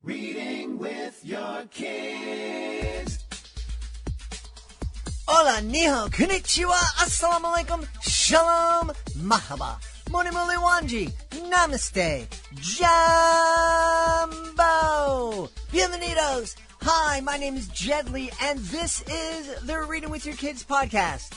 Reading with your kids. Hola, niho, konnichiwa, assalamu alaikum, shalom, mahaba, moni muli wanji, namaste, jambo, bienvenidos. Hi, my name is Jedlie, and this is the Reading with Your Kids podcast.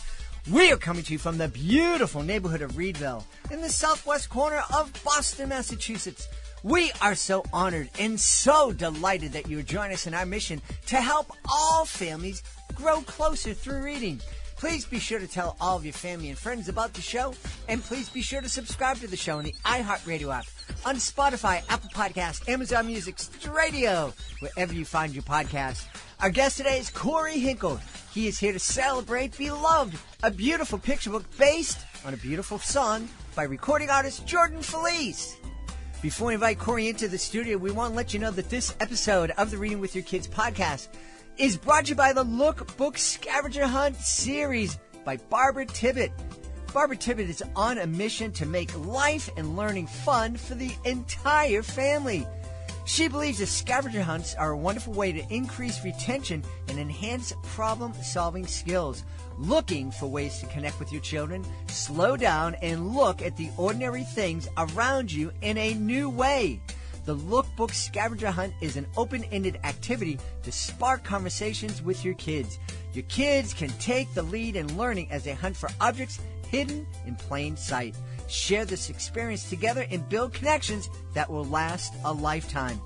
We are coming to you from the beautiful neighborhood of Reedville in the southwest corner of Boston, Massachusetts. We are so honored and so delighted that you join us in our mission to help all families grow closer through reading. Please be sure to tell all of your family and friends about the show, and please be sure to subscribe to the show on the iHeartRadio app, on Spotify, Apple Podcasts, Amazon Music, Stitcher Radio, wherever you find your podcast. Our guest today is Kory Henkel. He is here to celebrate Beloved, a beautiful picture book based on a beautiful song by recording artist Jordan Feliz. Before we invite Kory into the studio, we want to let you know that this episode of the Reading with Your Kids podcast is brought to you by the Look Book Scavenger Hunt series by Barbara Tibbett. Barbara Tibbett is on a mission to make life and learning fun for the entire family. She believes that scavenger hunts are a wonderful way to increase retention and enhance problem-solving skills. Looking for ways to connect with your children, slow down and look at the ordinary things around you in a new way. The Lookbook Scavenger Hunt is an open-ended activity to spark conversations with your kids. Your kids can take the lead in learning as they hunt for objects hidden in plain sight. Share this experience together and build connections that will last a lifetime.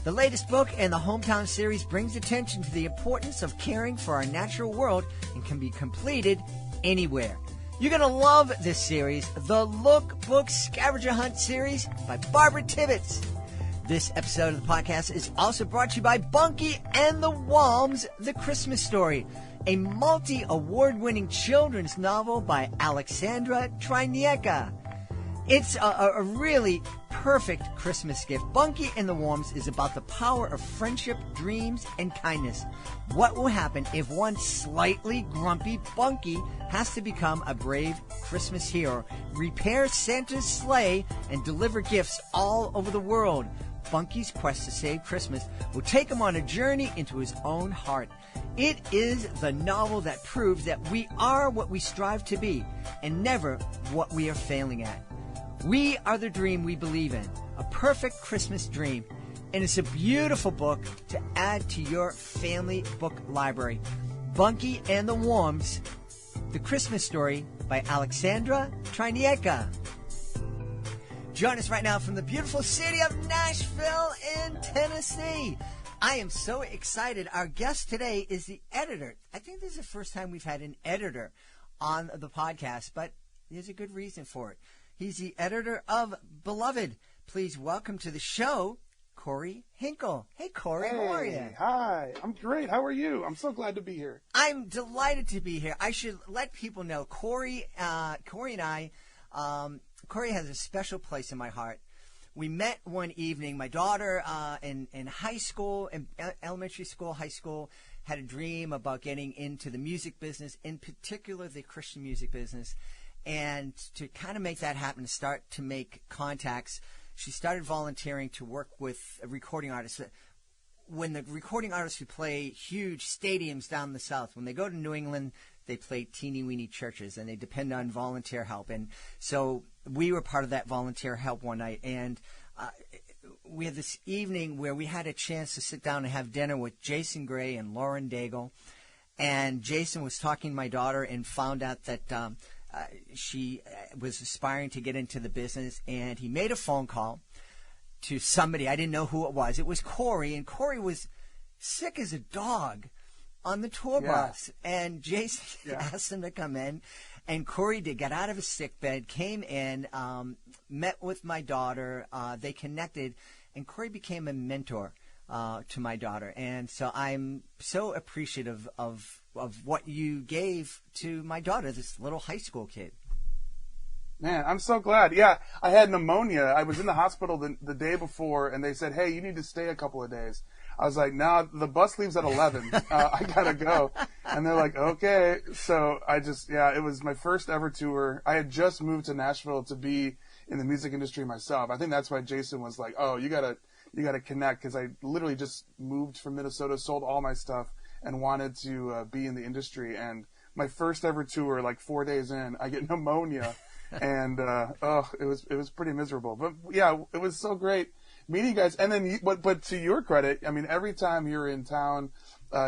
The latest book in the Hometown series brings attention to the importance of caring for our natural world and can be completed anywhere. You're going to love this series, the Lookbook Scavenger Hunt series by Barbara Tibbett. This episode of the podcast is also brought to you by Bunky and the Walms, The Christmas Story, a multi-award-winning children's novel by Alexandra Trinieka. It's a really perfect Christmas gift. Bunky and the Walms is about the power of friendship, dreams, and kindness. What will happen if one slightly grumpy Bunky has to become a brave Christmas hero, repair Santa's sleigh, and deliver gifts all over the world? Bunky's quest to save Christmas will take him on a journey into his own heart. It is the novel that proves that we are what we strive to be and never what we are failing at. We are the dream we believe in, a perfect Christmas dream, and it's a beautiful book to add to your family book library. Bunky and the Walms, The Christmas Story by Alexandra Trinieka. Join us right now from the beautiful city of Nashville in Tennessee. I am so excited. Our guest today is the editor. I think this is the first time we've had an editor on the podcast, but there's a good reason for it. He's the editor of Beloved. Please welcome to the show, Kory Henkel. Hey, Kory, how are you? Hi, I'm great. How are you? I'm so glad to be here. I'm delighted to be here. I should let people know, Kory and I, Kory has a special place in my heart. We met one evening. My daughter in high school, in elementary school, high school, had a dream about getting into the music business, in particular the Christian music business. And to kind of make that happen, to start to make contacts, she started volunteering to work with recording artists. When the recording artists who play huge stadiums down the South, when they go to New England, they play teeny-weeny churches, and they depend on volunteer help. And so we were part of that volunteer help one night, and we had this evening where we had a chance to sit down and have dinner with Jason Gray and Lauren Daigle. And Jason was talking to my daughter and found out that she was aspiring to get into the business, and he made a phone call to somebody. I didn't know who it was. It was Kory, and Kory was sick as a dog on the tour bus. And Jason asked him to come in, and Kory did get out of his sick bed, came in, met with my daughter. They connected, and Kory became a mentor to my daughter. And so I'm so appreciative of what you gave to my daughter, this little high school kid. Man, I'm so glad. Yeah, I had pneumonia. I was in the hospital the day before, and they said, hey, you need to stay a couple of days. I was like, no, the bus leaves at 11. I got to go. And they're like, okay. So it was my first ever tour. I had just moved to Nashville to be in the music industry myself. I think that's why Jason was like, oh, you got to you got to connect, because I literally just moved from Minnesota, sold all my stuff, and wanted to be in the industry. And my first ever tour, like 4 days in, I get pneumonia, and it was pretty miserable. But yeah, it was so great meeting you guys. And then, but to your credit, I mean, every time you're in town,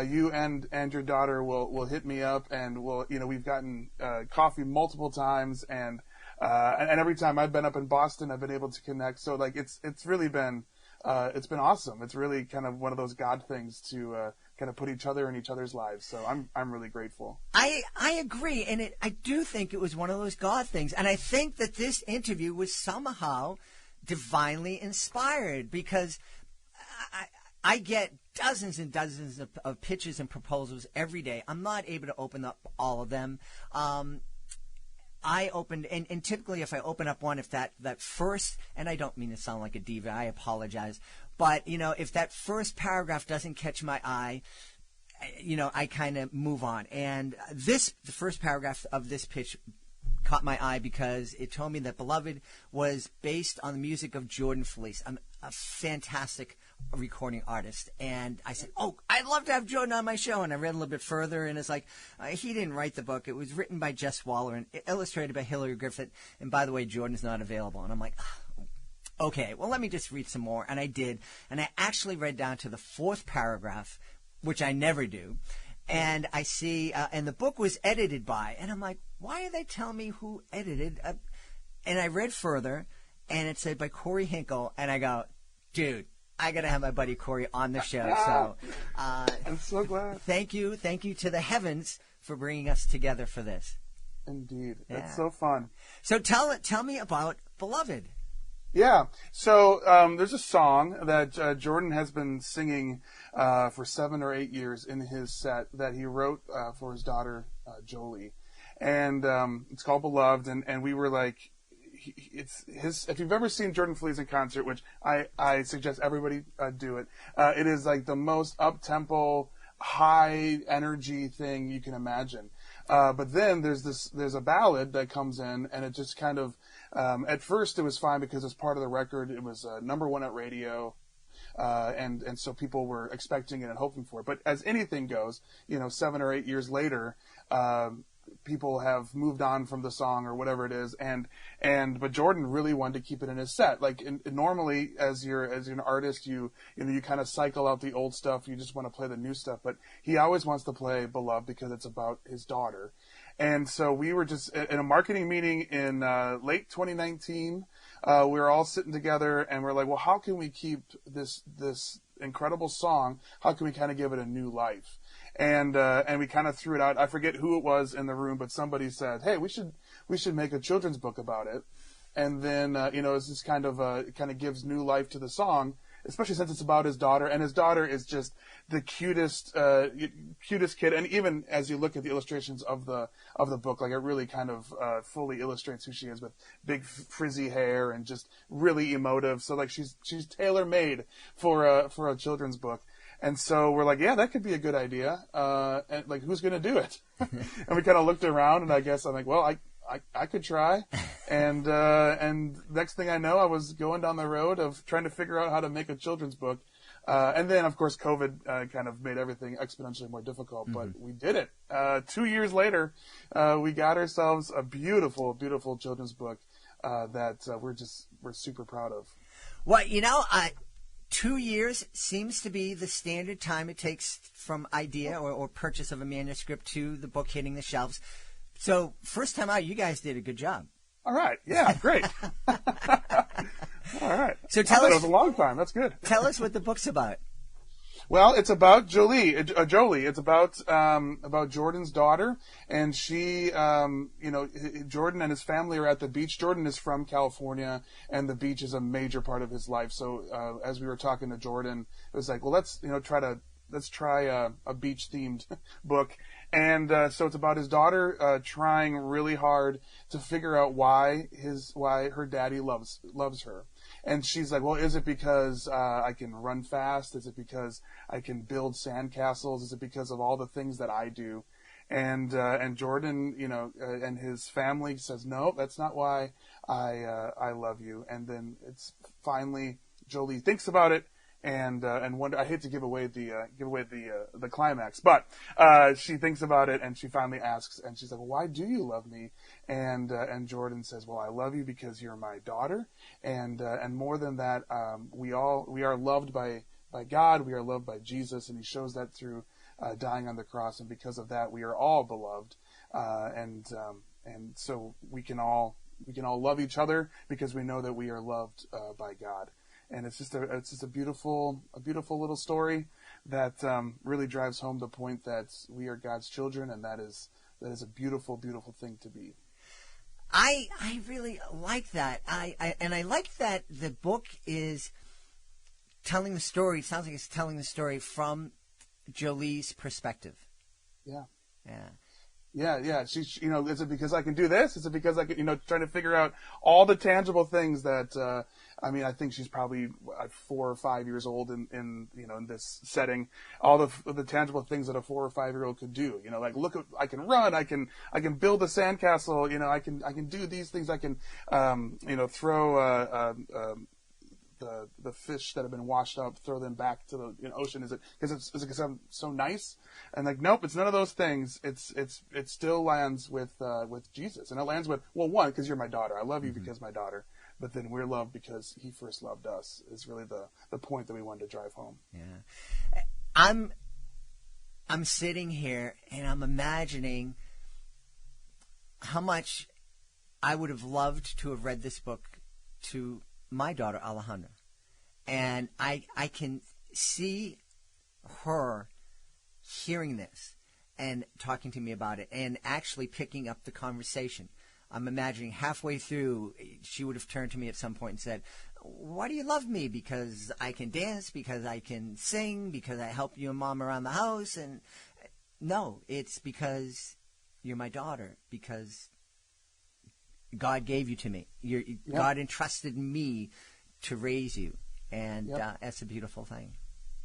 you and your daughter will hit me up, and we've gotten coffee multiple times, and every time I've been up in Boston, I've been able to connect. So like it's really been it's been awesome. It's really kind of one of those God things to kind of put each other in each other's lives. So I'm really grateful. I agree, and I do think it was one of those God things, and I think that this interview was somehow divinely inspired, because I get dozens and dozens of pitches and proposals every day. I'm not able to open up all of them. I opened, and typically if I open up one, if that first, and I don't mean to sound like a diva, I apologize, but, if that first paragraph doesn't catch my eye, I kind of move on. And the first paragraph of this pitch caught my eye because it told me that Beloved was based on the music of Jordan Feliz, a fantastic recording artist. And I said, oh, I'd love to have Jordan on my show. And I read a little bit further, and it's like, he didn't write the book. It was written by Jess Waller and illustrated by Hillary Griffith. And by the way, Jordan's not available. And I'm like, okay, well, let me just read some more. And I did. And I actually read down to the fourth paragraph, which I never do. And I see, and the book was edited by, and I'm like, why are they telling me who edited? And I read further, and it said by Kory Henkel, and I go, dude, I got to have my buddy Kory on the show. So I'm so glad. Thank you to the heavens for bringing us together for this. Indeed. Yeah. That's so fun. So tell me about Beloved. Yeah. So there's a song that Jordan has been singing for 7 or 8 years in his set that he wrote for his daughter, Jedlie. And it's called Beloved. And we were like, it's his. If you've ever seen Jordan Feliz in concert, which I suggest everybody do it, it is like the most up-tempo, high-energy thing you can imagine. But then there's a ballad that comes in, and it just kind of, at first it was fine because it's part of the record. It was #1 at radio, and so people were expecting it and hoping for it. But as anything goes, 7 or 8 years later, people have moved on from the song or whatever it is, but Jordan really wanted to keep it in his set. Like normally, as you're an artist, you kind of cycle out the old stuff. You just want to play the new stuff. But he always wants to play Beloved because it's about his daughter. And so we were just in a marketing meeting in late 2019. We were all sitting together, and we're like, well, how can we keep this incredible song? How can we kind of give it a new life? And we kind of threw it out. I forget who it was in the room, but somebody said, hey, we should make a children's book about it. And then, it's just kind of gives new life to the song, especially since it's about his daughter. And his daughter is just the cutest kid. And even as you look at the illustrations of the book, like it really kind of fully illustrates who she is, with big frizzy hair and just really emotive. So like she's tailor made for a children's book. And so we're like, yeah, that could be a good idea. And like, who's going to do it? And we kind of looked around, and I guess I'm like, well, I could try. And next thing I know, I was going down the road of trying to figure out how to make a children's book. And then, of course, COVID kind of made everything exponentially more difficult, but we did it. 2 years later, we got ourselves a beautiful, beautiful children's book that we're super proud of. Well, 2 years seems to be the standard time it takes from idea or purchase of a manuscript to the book hitting the shelves. So first time out, you guys did a good job. All right. Yeah, great. All right. So tell us. It was a long time. That's good. Tell us what the book's about. Well, it's about Jolie. It's about Jordan's daughter, and she, Jordan and his family are at the beach. Jordan is from California, and the beach is a major part of his life. So, as we were talking to Jordan, it was like, well, let's try a beach themed book. And so it's about his daughter trying really hard to figure out why her daddy loves her. And she's like, well, is it because I can run fast? Is it because I can build sandcastles? Is it because of all the things that I do? And Jordan, and his family says, no, that's not why I love you. And then it's finally Jolie thinks about it, and wonder. I hate to give away the climax, but she thinks about it and she finally asks, and she's like, well, "Why do you love me?" And Jordan says, "Well, I love you because you're my daughter, and more than that, we are loved by God. We are loved by Jesus, and He shows that through dying on the cross, and because of that, we are all beloved, and so we can all love each other because we know that we are loved by God." And it's just a beautiful little story that really drives home the point that we are God's children, and that is a beautiful thing to be. I really like that. I like that the book is telling the story. It sounds like it's telling the story from Jolie's perspective. Yeah. Yeah. Yeah. She, is it because I can do this? Is it because I can, trying to figure out all the tangible things that, I think she's probably 4 or 5 years old in this setting. All the tangible things that a 4 or 5-year-old could do. Like, look, I can run. I can build a sandcastle. I can do these things. I can, throw the fish that have been washed up, throw them back to the ocean. Is it because I'm so nice? And like, nope, it's none of those things. It still lands with Jesus, and it lands with, well, one, because you're my daughter. I love you because my daughter. But then we're loved because He first loved us. Is really the point that we wanted to drive home. Yeah, I'm sitting here and I'm imagining how much I would have loved to have read this book to my daughter Alejandra, and I can see her hearing this and talking to me about it and actually picking up the conversation. I'm imagining halfway through she would have turned to me at some point and said, "Why do you love me? Because I can dance, because I can sing, because I help you and Mom around the house." And no, it's because you're my daughter, because God gave you to me. God entrusted me to raise you, and that's a beautiful thing.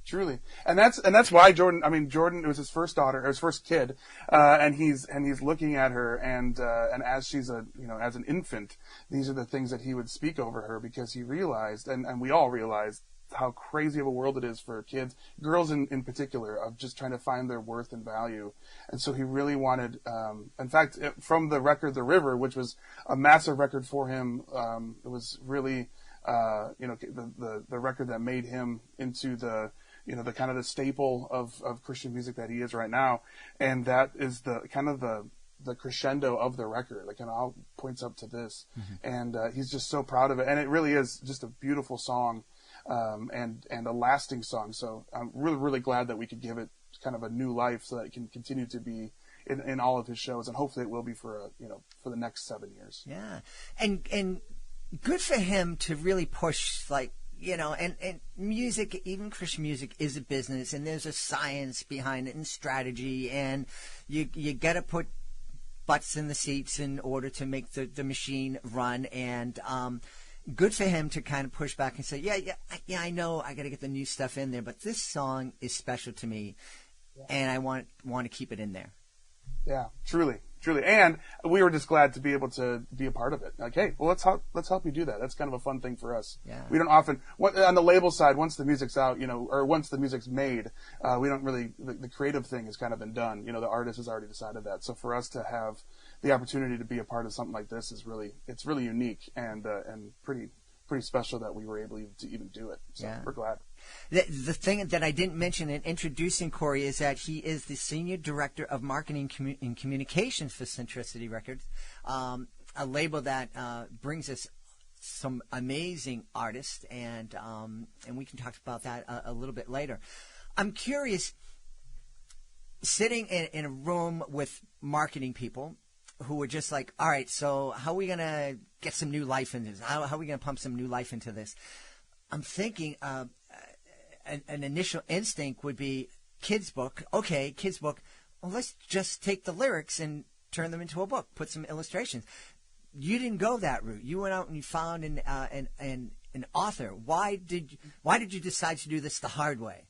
Truly, and that's why Jordan. Jordan, it was his first daughter, or his first kid, and he's looking at her, and as she's as an infant, these are the things that he would speak over her, because he realized, and we all realized, how crazy of a world it is for kids, girls in particular, of just trying to find their worth and value. And so he really wanted, in fact, from the record "The River," which was a massive record for him, it was really, the record that made him into the kind of the staple of Christian music that he is right now. And that is the kind of the crescendo of the record, like, all points up to this. Mm-hmm. And he's just so proud of it. And it really is just a beautiful song. And a lasting song. So I'm really, really glad that we could give it kind of a new life, so that it can continue to be in all of his shows, and hopefully it will be for the next 7 years. Yeah, and good for him to really push, like, and music, even Christian music, is a business, and there's a science behind it and strategy, and you got to put butts in the seats in order to make the machine run, and good for him to kind of push back and say, yeah, I know I got to get the new stuff in there, but this song is special to me, and I want to keep it in there. Yeah, truly. And we were just glad to be able to be a part of it. Like, hey, well, let's help you do that. That's kind of a fun thing for us. Yeah. We don't often, on the label side, once the music's out, or once the music's made, we don't really, the creative thing has kind of been done. The artist has already decided that. So for us to have the opportunity to be a part of something like this is really unique and pretty special that we were able to even do it. So we're glad. The thing that I didn't mention in introducing Kory is that he is the Senior Director of Marketing and Communications for Centricity Records, a label that brings us some amazing artists, and we can talk about that a little bit later. I'm curious, sitting in a room with marketing people who are just like, all right, so how are we going to get some new life into this? How are we going to pump some new life into this? I'm thinking an initial instinct would be kids book. Okay, kids book. Well, let's just take the lyrics and turn them into a book, put some illustrations. You didn't go that route. You went out and you found an author. Why did you decide to do this the hard way?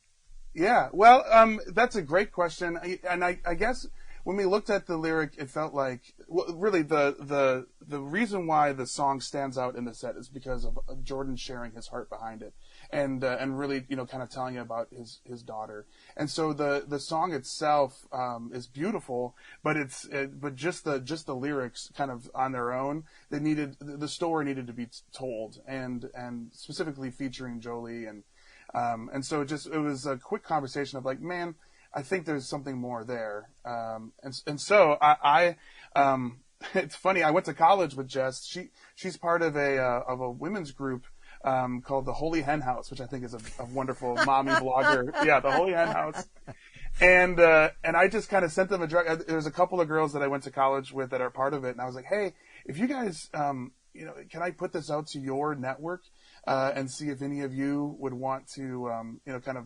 Yeah, well, that's a great question. And I guess when we looked at the lyric, it felt like, well, really the reason why the song stands out in the set is because of Jordan sharing his heart behind it. and really, kind of telling you about his daughter. And so the song itself is beautiful, but but just the lyrics kind of on their own, the story needed to be told, and specifically featuring Jolie, and so it was a quick conversation of like, man, I think there's something more there. And so I it's funny, I went to college with Jess. She's part of a women's group called the Holy Hen House, which I think is a wonderful mommy blogger. Yeah, the Holy Hen House. And I just kind of sent them there's a couple of girls that I went to college with that are part of it. And I was like, hey, if you guys, can I put this out to your network, and see if any of you would want to, kind of,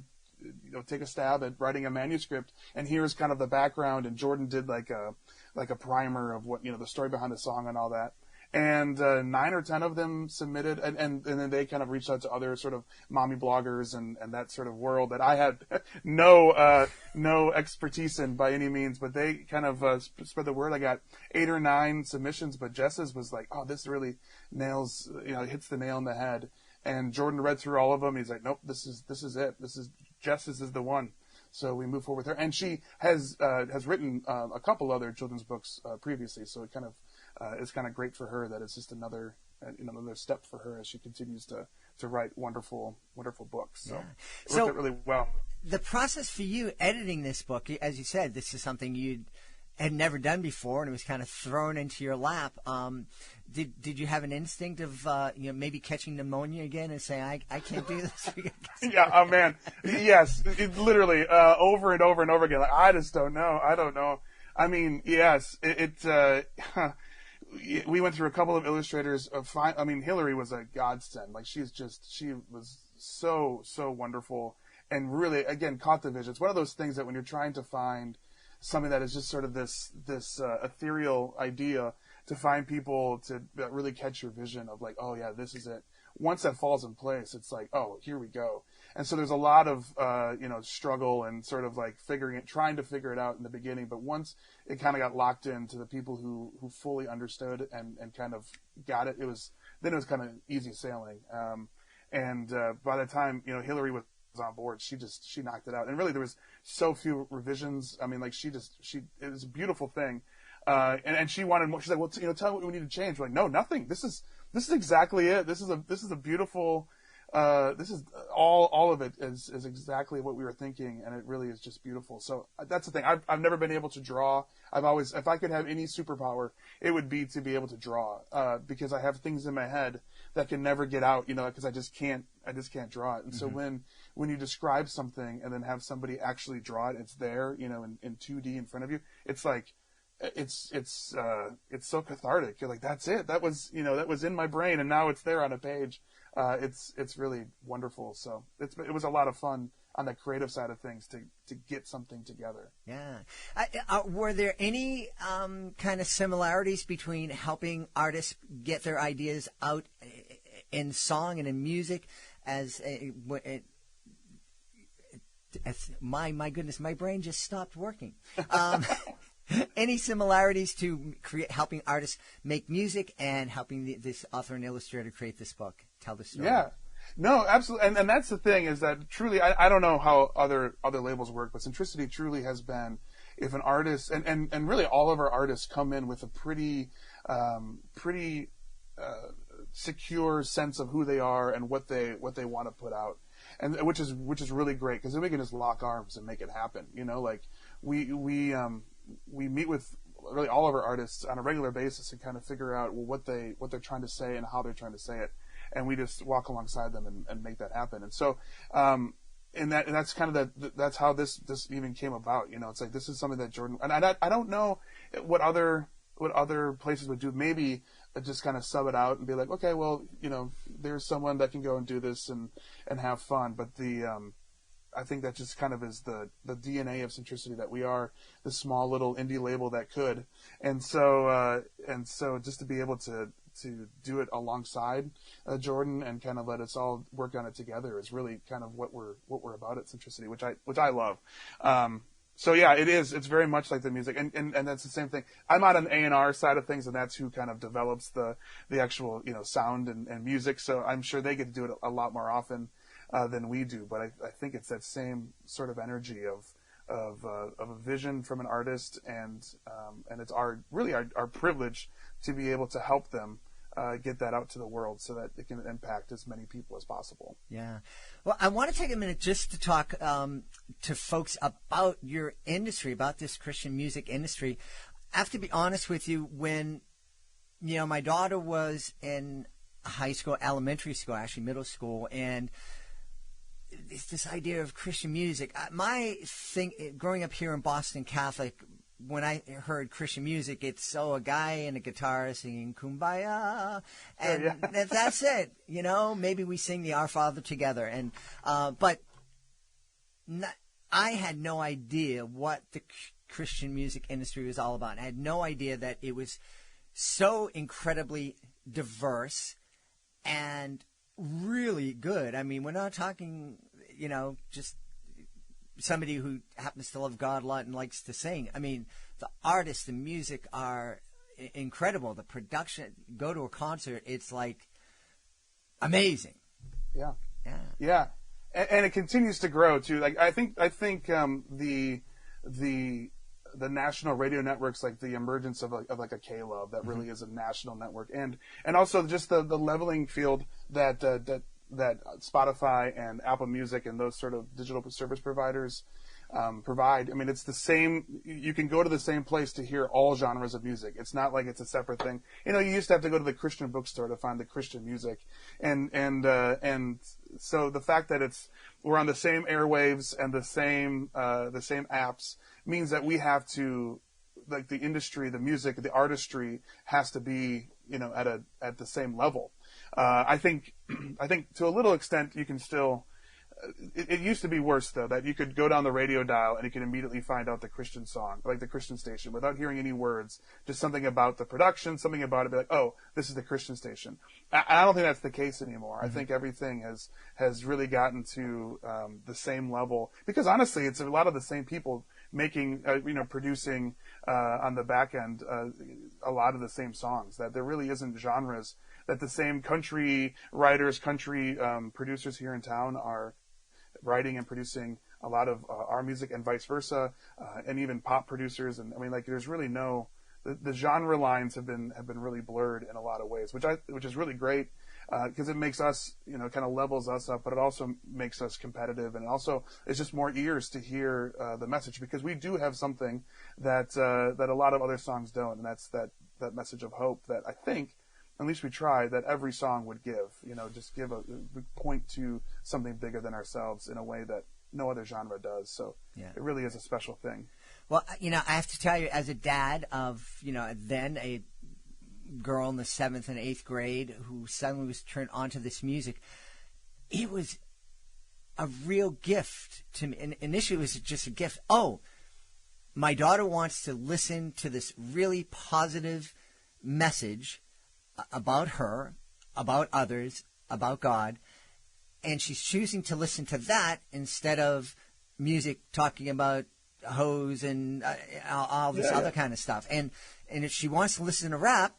take a stab at writing a manuscript. And here's kind of the background. And Jordan did like a primer of what, the story behind the song and all that. And 9 or 10 of them submitted, and then they kind of reached out to other sort of mommy bloggers and that sort of world that I had no expertise in by any means, but they kind of spread the word. I got 8 or 9 submissions, but Jess's was like, oh, this really nails, hits the nail on the head. And Jordan read through all of them. He's like, nope, this is it. Jess's is the one. So we move forward with her, and she has written a couple other children's books previously. So it kind of it's kind of great for her that it's just another step for her as she continues to write wonderful books. So it worked out really well. The process for you editing this book, as you said, this is something you had never done before, and it was kind of thrown into your lap. Did you have an instinct of maybe catching pneumonia again and saying, I can't do this? Yeah, oh man, yes, literally over and over and over again. Like, I just don't know. I don't know. I mean, yes, we went through a couple of illustrators. Hillary was a godsend. Like, she was so wonderful, and really, again, caught the vision. It's one of those things that when you're trying to find something that is just sort of this ethereal idea, to find people to really catch your vision of like, oh yeah, this is it. Once that falls in place, it's like, oh, here we go. And so there's a lot of struggle and sort of like trying to figure it out in the beginning. But once it kind of got locked into the people who fully understood and kind of got it, it was kind of easy sailing. By the time Hillary was on board, she knocked it out. And really, there was so few revisions. I mean, like it was a beautiful thing. And she wanted more. She's like, well, tell me what we need to change. We're like, no, nothing. This is exactly it. This is a beautiful. This is all of it is exactly what we were thinking, and it really is just beautiful. So that's the thing. I've never been able to draw. I've always, if I could have any superpower, it would be to be able to draw, because I have things in my head that can never get out, because I just can't draw it. And so when you describe something and then have somebody actually draw it, it's there, in 2D in front of you. It's like, it's so cathartic. You're like, that's it. That was in my brain, and now it's there on a page. It's really wonderful. So it was a lot of fun on the creative side of things to get something together. Yeah. Were there any kind of similarities between helping artists get their ideas out in song and in music my goodness, my brain just stopped working. Any similarities to helping artists make music and helping this author and illustrator create this book, tell the story? Yeah, no, absolutely. And that's the thing, is that truly, I don't know how other labels work, but Centricity truly has been, if an artist, and really all of our artists come in with a pretty secure sense of who they are and what they want to put out, and which is really great, because then we can just lock arms and make it happen. Like we meet with really all of our artists on a regular basis and kind of figure out what they're trying to say and how they're trying to say it, and we just walk alongside them and make that happen. And so that's kind of that's how this even came about. It's like, this is something that Jordan, and I don't know what other places would do. Maybe just kind of sub it out and be like, okay, well, there's someone that can go and do this and have fun. But I think that just kind of is the DNA of Centricity, that we are the small little indie label that could. And so just to be able to do it alongside Jordan and kind of let us all work on it together is really kind of what we're about at Centricity, which I love. So yeah, it's very much like the music, and that's the same thing. I'm on an A&R side of things, and that's who kind of develops the actual sound and music. So I'm sure they get to do it a lot more often. than we do. But I think it's that same sort of energy of a vision from an artist, and it's our privilege to be able to help them get that out to the world so that it can impact as many people as possible. Yeah. Well, I want to take a minute just to talk to folks about your industry, about this Christian music industry. I have to be honest with you, when, my daughter was in high school, elementary school, actually middle school, and it's this idea of Christian music. My thing, growing up here in Boston Catholic, when I heard Christian music, it's a guy and a guitar singing Kumbaya, and that's it. Maybe we sing the Our Father together, and but I had no idea what the Christian music industry was all about. I had no idea that it was so incredibly diverse and really good. I mean, we're not talking, just somebody who happens to love God a lot and likes to sing. I mean, the artists, the music are incredible. The production, go to a concert, it's like amazing. Yeah. And it continues to grow too. Like I think the national radio networks, like the emergence of like a K-Love, that really is a national network, and also just the leveling field that Spotify and Apple Music and those sort of digital service providers provide. I mean, it's the same. You can go to the same place to hear all genres of music. It's not like it's a separate thing. You used to have to go to the Christian bookstore to find the Christian music, and so the fact that we're on the same airwaves and the same apps means that we have to, like, the industry, the music, the artistry has to be at the same level. I think to a little extent you can still. It used to be worse, though, that you could go down the radio dial and you could immediately find out the Christian song, like the Christian station, without hearing any words. Just something about the production, something about it, be like, oh, this is the Christian station. I don't think that's the case anymore. I think everything has really gotten to the same level, because honestly, it's a lot of the same people making, producing on the back end a lot of the same songs. That there really isn't genres. That the same country writers, country producers here in town are writing and producing a lot of our music, and vice versa, and even pop producers. And I mean, like, there's really the genre lines have been really blurred in a lot of ways, which is really great, because it makes us, kind of levels us up, but it also makes us competitive, and it also it's just more ears to hear the message, because we do have something that a lot of other songs don't, and that's that message of hope that I think, at least we try, that every song would give, just point to something bigger than ourselves in a way that no other genre does. So It really is a special thing. Well, I have to tell you, as a dad of, then a girl in the 7th and 8th grade who suddenly was turned onto this music, it was a real gift to me. And initially it was just a gift. Oh, my daughter wants to listen to this really positive message about her, about others, about God, and she's choosing to listen to that instead of music talking about hoes and all this other kind of stuff. And if she wants to listen to rap,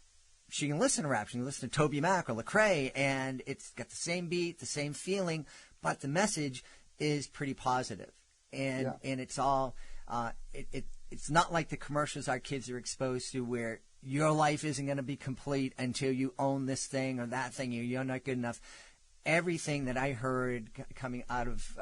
she can listen to rap. She can listen to Toby Mac or Lecrae, and it's got the same beat, the same feeling, but the message is pretty positive. And it's all it's not like the commercials our kids are exposed to, where your life isn't going to be complete until you own this thing or that thing, or you're not good enough. Everything that I heard coming out of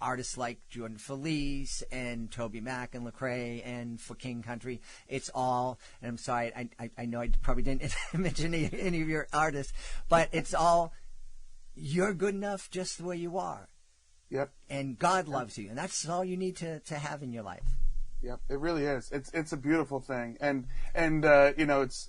artists like Jordan Feliz and Toby Mac and Lecrae and For King Country, it's all, and I'm sorry, I know I probably didn't mention any of your artists, but it's all, you're good enough just the way you are. Yep. And God loves you, and that's all you need to have in your life. Yep, it really is. It's a beautiful thing, and it's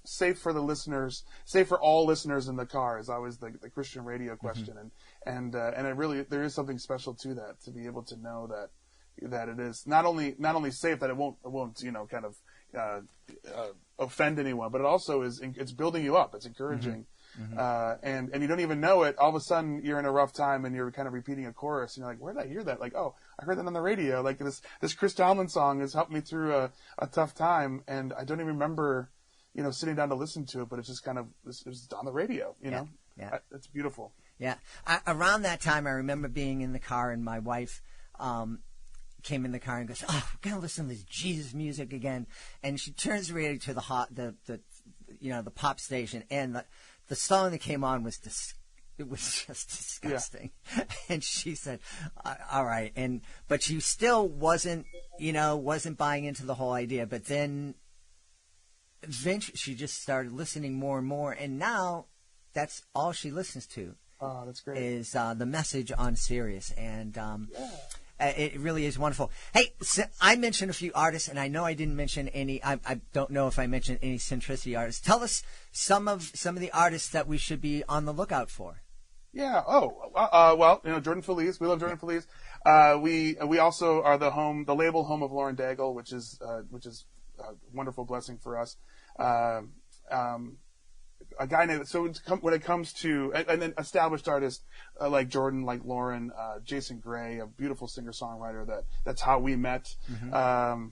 safe for the listeners, safe for all listeners in the car is always the Christian radio question, and it really, there is something special to that, to be able to know that it is not only safe, that it won't kind of offend anyone, but it also it's building you up, it's encouraging. And you don't even know it. All of a sudden, you're in a rough time, and you're kind of repeating a chorus, and you're like, "Where did I hear that?" Like, "Oh, I heard that on the radio." Like this Chris Tomlin song has helped me through a tough time, and I don't even remember, sitting down to listen to it, but it's just kind of it's on the radio, Yeah. It's beautiful. Yeah. Around that time, I remember being in the car, and my wife came in the car and goes, "Oh, we're gonna listen to this Jesus music again." And she turns the radio to the pop station, and the song that came on was it was just disgusting. Yeah. And she said, "All right," but she still wasn't buying into the whole idea. But then eventually, she just started listening more and more, and now that's all she listens to. Oh, that's great. Is the message on Sirius, and it really is wonderful. Hey, I mentioned a few artists, and I know I didn't mention any. I don't know if I mentioned any Centricity artists. Tell us some of the artists that we should be on the lookout for. Yeah. Well, Jordan Feliz. We love Jordan Feliz. We also are the label home of Lauren Daigle, which is a wonderful blessing for us. A guy named, when it comes to an established artist like Jordan, like Lauren, Jason Gray, a beautiful singer-songwriter that's how we met. Mm-hmm.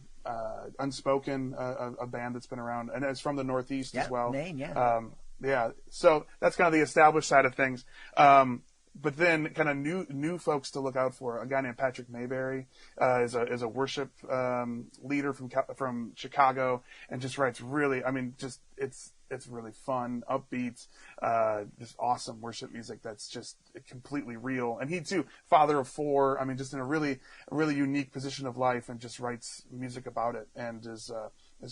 Unspoken, a band that's been around, and it's from the Northeast as well. Maine, yeah. So that's kind of the established side of things. But then kind of new folks to look out for. A guy named Patrick Mayberry is a worship leader from Chicago, and just writes really, it's really fun, upbeat, just awesome worship music that's just completely real. And he too, father of four, just in a really unique position of life, and just writes music about it, and is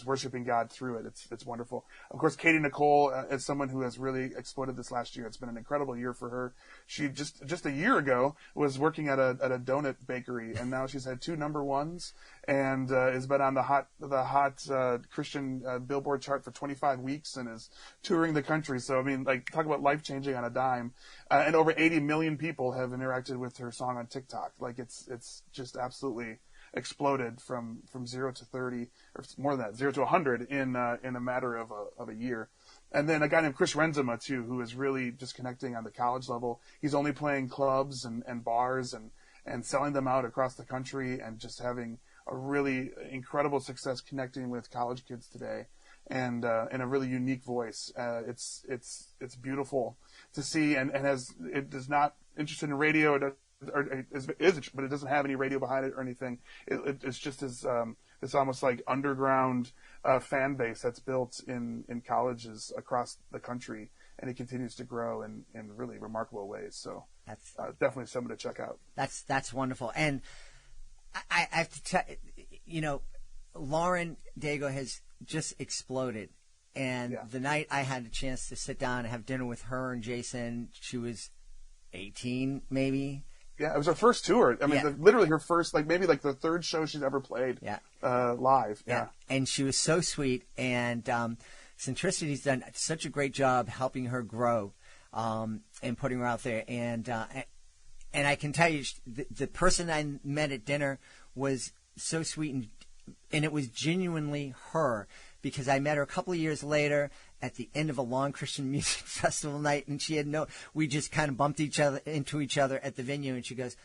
worshiping God through it. It's wonderful. Of course, Katie Nicole is someone who has really exploded this last year. It's been an incredible year for her. She just a year ago was working at a donut bakery, and now she's had 2 number ones, and has been on the hot Christian Billboard chart for 25 weeks, and is touring the country. So talk about life changing on a dime. And over 80 million people have interacted with her song on TikTok. It's just absolutely exploded from 0 to 30, or more than that, 0 to 100 in a matter of a year. And then a guy named Chris Renzema too, who is really just connecting on the college level. He's only playing clubs and bars and selling them out across the country, and just having a really incredible success connecting with college kids today, and in a really unique voice. It's beautiful to see, and it is not interested in radio. But it doesn't have any radio behind it or anything. It's just this almost like underground fan base that's built in colleges across the country, and it continues to grow in really remarkable ways. So that's definitely someone to check out. That's wonderful. And I have to tell Lauren Daigle has just exploded. And the night I had a chance to sit down and have dinner with her and Jason, she was 18 maybe. Yeah, it was her first tour. Literally her first, maybe the third show she's ever played live. Yeah. And she was so sweet. And Centricity's done such a great job helping her grow and putting her out there. And I can tell you, the person I met at dinner was so sweet, and it was genuinely her, because I met her a couple of years later at the end of a long Christian music festival night, and we just kind of bumped into each other at the venue, and she goes,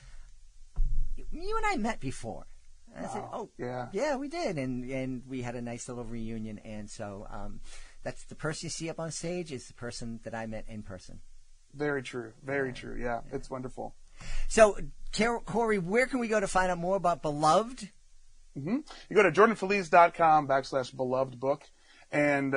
"You and I met before." And I said, "Oh, yeah, we did," and we had a nice little reunion. And so that's the person you see up on stage is the person that I met in person. Very true. Very true. Yeah, it's wonderful. So, Kory, where can we go to find out more about Beloved? Mm-hmm. You go to jordanfeliz.com/beloved book, and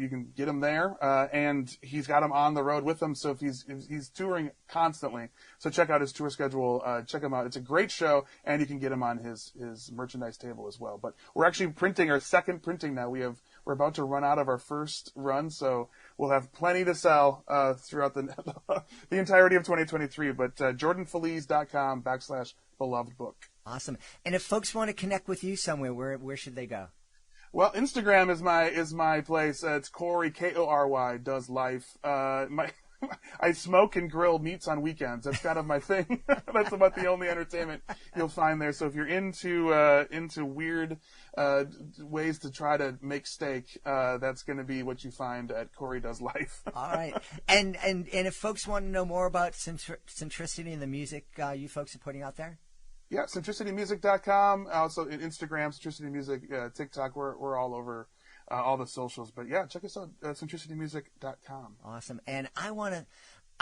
you can get him there. And he's got him on the road with him, so if he's touring constantly. So check out his tour schedule. Check him out. It's a great show, and you can get him on his merchandise table as well. But we're actually printing our second printing now. We're about to run out of our first run, so we'll have plenty to sell throughout the entirety of 2023. But jordanfeliz.com/beloved book. Awesome. And if folks want to connect with you somewhere, where should they go? Well, Instagram is my place. It's Kory, Kory does life. I smoke and grill meats on weekends. That's kind of my thing. That's about the only entertainment you'll find there. So if you're into weird ways to try to make steak, that's going to be what you find at Kory Does Life. All right. And if folks want to know more about Centricity and the music you folks are putting out there? Yeah, centricitymusic.com. Also Instagram, Centricity Music, TikTok. We're all over all the socials. But yeah, check us out, centricitymusic.com. Awesome. And I want to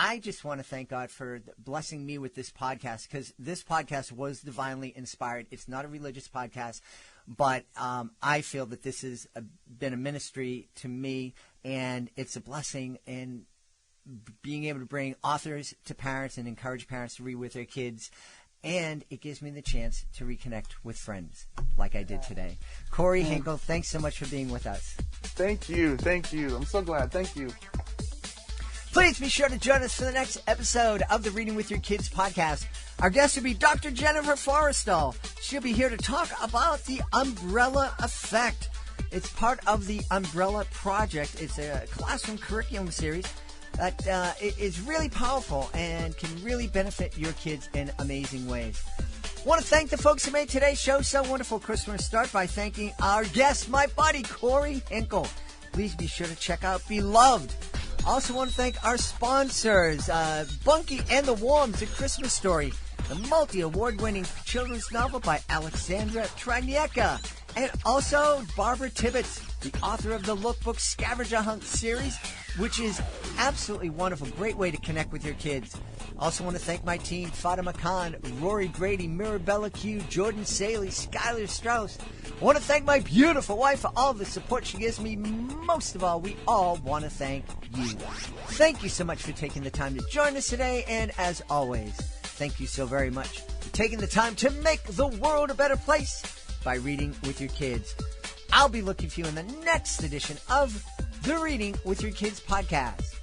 I just want to thank God for blessing me with this podcast, because this podcast was divinely inspired. It's not a religious podcast, but I feel that this has been a ministry to me, and it's a blessing in being able to bring authors to parents and encourage parents to read with their kids. And it gives me the chance to reconnect with friends like I did today. Kory Henkel, thanks so much for being with us. Thank you. I'm so glad. Thank you. Please be sure to join us for the next episode of the Reading with Your Kids podcast. Our guest will be Dr. Jennifer Forrestal. She'll be here to talk about the umbrella effect. It's part of the Umbrella Project. It's a classroom curriculum series that is really powerful and can really benefit your kids in amazing ways. I want to thank the folks who made today's show so wonderful. Chris, we're going to start by thanking our guest, my buddy, Kory Henkel. Please be sure to check out Beloved. Also want to thank our sponsors, Bunky and the Worms, A Christmas Story, the multi-award-winning children's novel by Alexandra Tranieka, and also Barbara Tibbetts, the author of the Lookbook Scavenger Hunt series, which is absolutely wonderful. Great way to connect with your kids. Also want to thank my team, Fatima Khan, Rory Grady, Mirabella Q, Jordan Saley, Skylar Strauss. I want to thank my beautiful wife for all the support she gives me. Most of all, we all want to thank you. Thank you so much for taking the time to join us today. And as always, thank you so very much for taking the time to make the world a better place by reading with your kids. I'll be looking for you in the next edition of the Reading with Your Kids podcast.